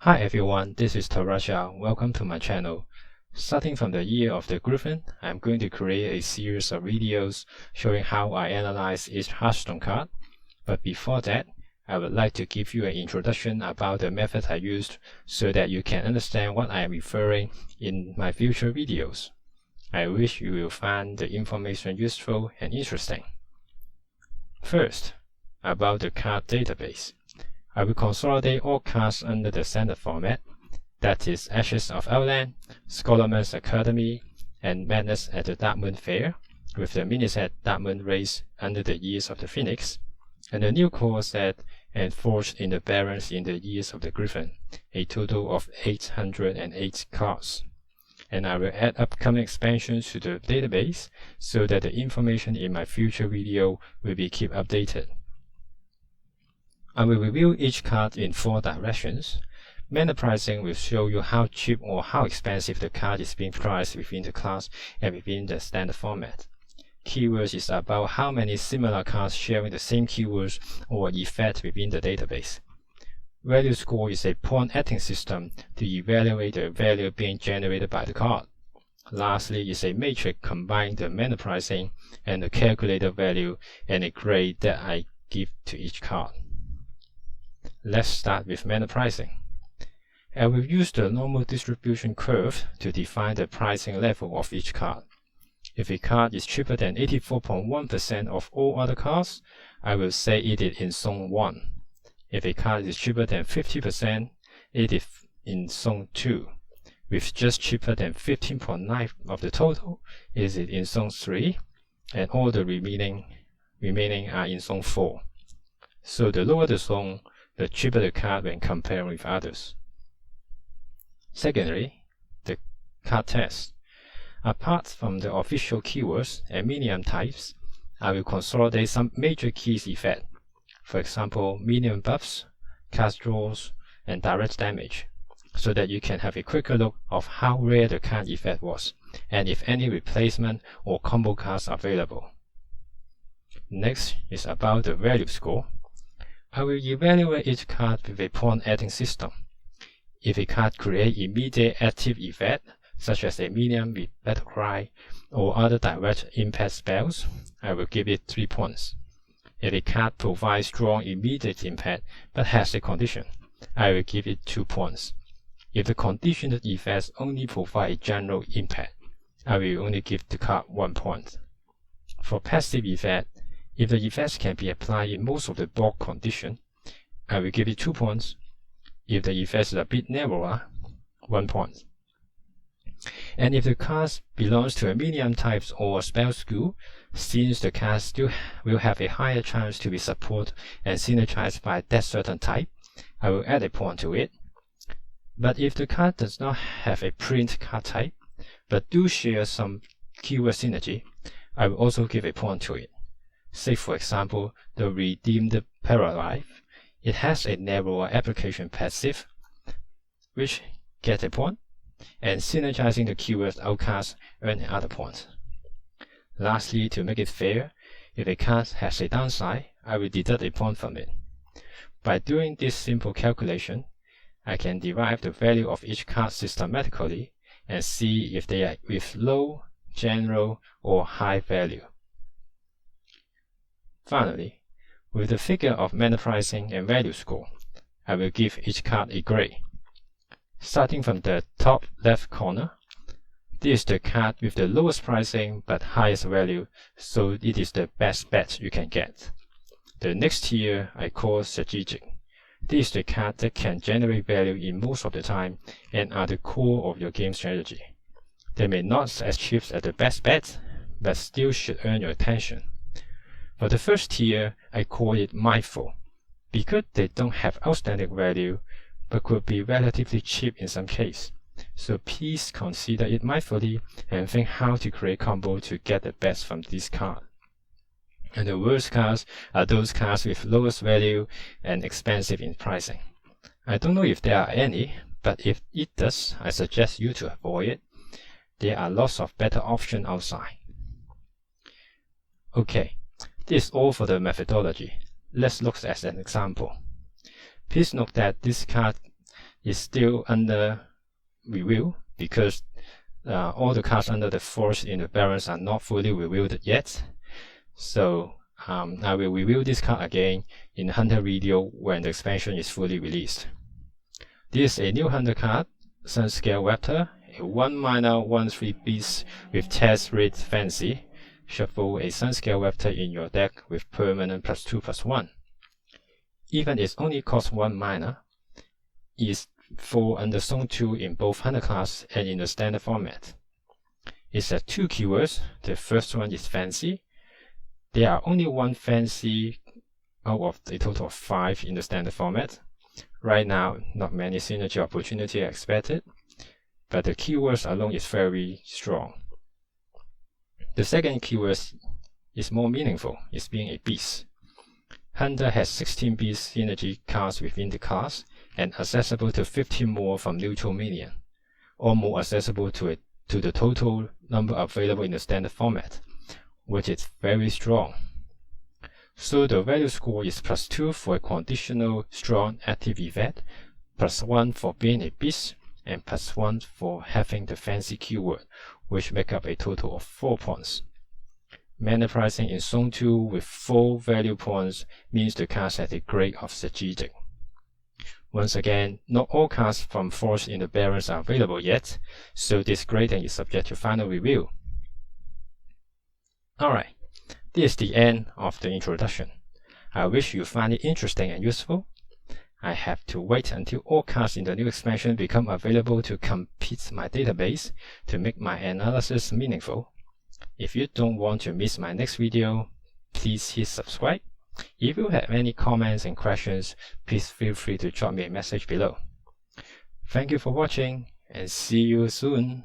Hi everyone, this is Talrasha. Welcome to my channel. Starting from the Year of the Gryphon, I'm going to create a series of videos showing how I analyze each Hearthstone card. But before that, I would like to give you an introduction about the method I used so that you can understand what I am referring in my future videos. I wish you will find the information useful and interesting. First, about the card database. I will consolidate all cards under the standard format, that is Ashes of Outland, Scholarman's Academy, and Madness at the Darkmoon Fair, with the mini-set Darkmoon Race under the Years of the Phoenix, and the new core set and Forged in the Barrens in the Years of the Gryphon, a total of 808 cards. And I will add upcoming expansions to the database so that the information in my future video will be kept updated. I will review each card in 4 directions. Mana pricing will show you how cheap or how expensive the card is being priced within the class and within the standard format. Keywords is about how many similar cards sharing the same keywords or effect within the database. Value score is a point adding system to evaluate the value being generated by the card. Lastly is a matrix combining the mana pricing and the calculated value and a grade that I give to each card. Let's start with mana pricing. I will use the normal distribution curve to define the pricing level of each card. If a card is cheaper than 84.1% of all other cards, I will say it is in Zone 1. If a card is cheaper than 50%, it is in Zone 2. With just cheaper than 15.9% of the total, it is in Zone 3, and all the remaining are in Zone 4. So the lower the zone, the cheaper the card when comparing with others. Secondly, the card test. Apart from the official keywords and minion types, I will consolidate some major keys effect. For example, minion buffs, cast draws, and direct damage, so that you can have a quicker look of how rare the card effect was, and if any replacement or combo cards are available. Next is about the value score. I will evaluate each card with a point adding system. If a card creates immediate active effect, such as a minion with battle cry or other direct impact spells, I will give it 3 points. If a card provides strong immediate impact but has a condition, I will give it 2 points. If the conditioned effects only provide a general impact, I will only give the card 1 point. For passive effect, if the effects can be applied in most of the block condition, I will give it 2 points. If the effects are a bit narrower, 1 point. And if the card belongs to a minion type or spell school, since the card still will have a higher chance to be supported and synergized by that certain type, I will add a point to it. But if the card does not have a print card type, but do share some keyword synergy, I will also give a point to it. Say for example, the Redeemed Paralife. It has a narrower application passive, which gets a point, and synergizing the keywords outcast earn another point. Lastly, to make it fair, if a card has a downside, I will deduct a point from it. By doing this simple calculation, I can derive the value of each card systematically and see if they are with low, general, or high value. Finally, with the figure of mana pricing and value score, I will give each card a grade. Starting from the top left corner, this is the card with the lowest pricing but highest value, so it is the best bet you can get. The next tier I call strategic. This is the card that can generate value in most of the time and are the core of your game strategy. They may not as cheap as the best bet, but still should earn your attention. For the first tier, I call it mindful, because they don't have outstanding value, but could be relatively cheap in some case. So please consider it mindfully and think how to create combo to get the best from this card. And the worst cards are those cards with lowest value and expensive in pricing. I don't know if there are any, but if it does, I suggest you to avoid it. There are lots of better options outside. Okay. This is all for the methodology. Let's look at an example. Please note that this card is still under review because all the cards under the Force in the Barrens are not fully revealed yet. So I will review this card again in the Hunter video when the expansion is fully released. This is a new Hunter card, Sunscale Raptor, a 1-mana 1/3 beast with test rate fancy. Shuffle a Sunscale Raptor in your deck with permanent +2/+1. Even it only costs 1 mana, is fall under Zone 2 in both Hunter class and in the standard format. It has 2 keywords. The first one is fancy. There are only 1 fancy out of a total of 5 in the standard format. Right now, not many synergy opportunity are expected, but the keywords alone is very strong. The second keyword is more meaningful, is being a beast. Hunter has 16 beast synergy cards within the class and accessible to 15 more from neutral minion, or more accessible to the total number available in the standard format, which is very strong. So the value score is +2 for a conditional strong active event, +1 for being a beast, and +1 for having the fancy keyword, which make up a total of 4 points. Mana pricing in Zone 2 with 4 value points means the cards has a grade of strategic. Once again, not all cards from Force in the Barrens are available yet, so this grading is subject to final review. Alright, this is the end of the introduction. I wish you find it interesting and useful. I have to wait until all cards in the new expansion become available to complete my database to make my analysis meaningful. If you don't want to miss my next video, please hit subscribe. If you have any comments and questions, please feel free to drop me a message below. Thank you for watching and see you soon.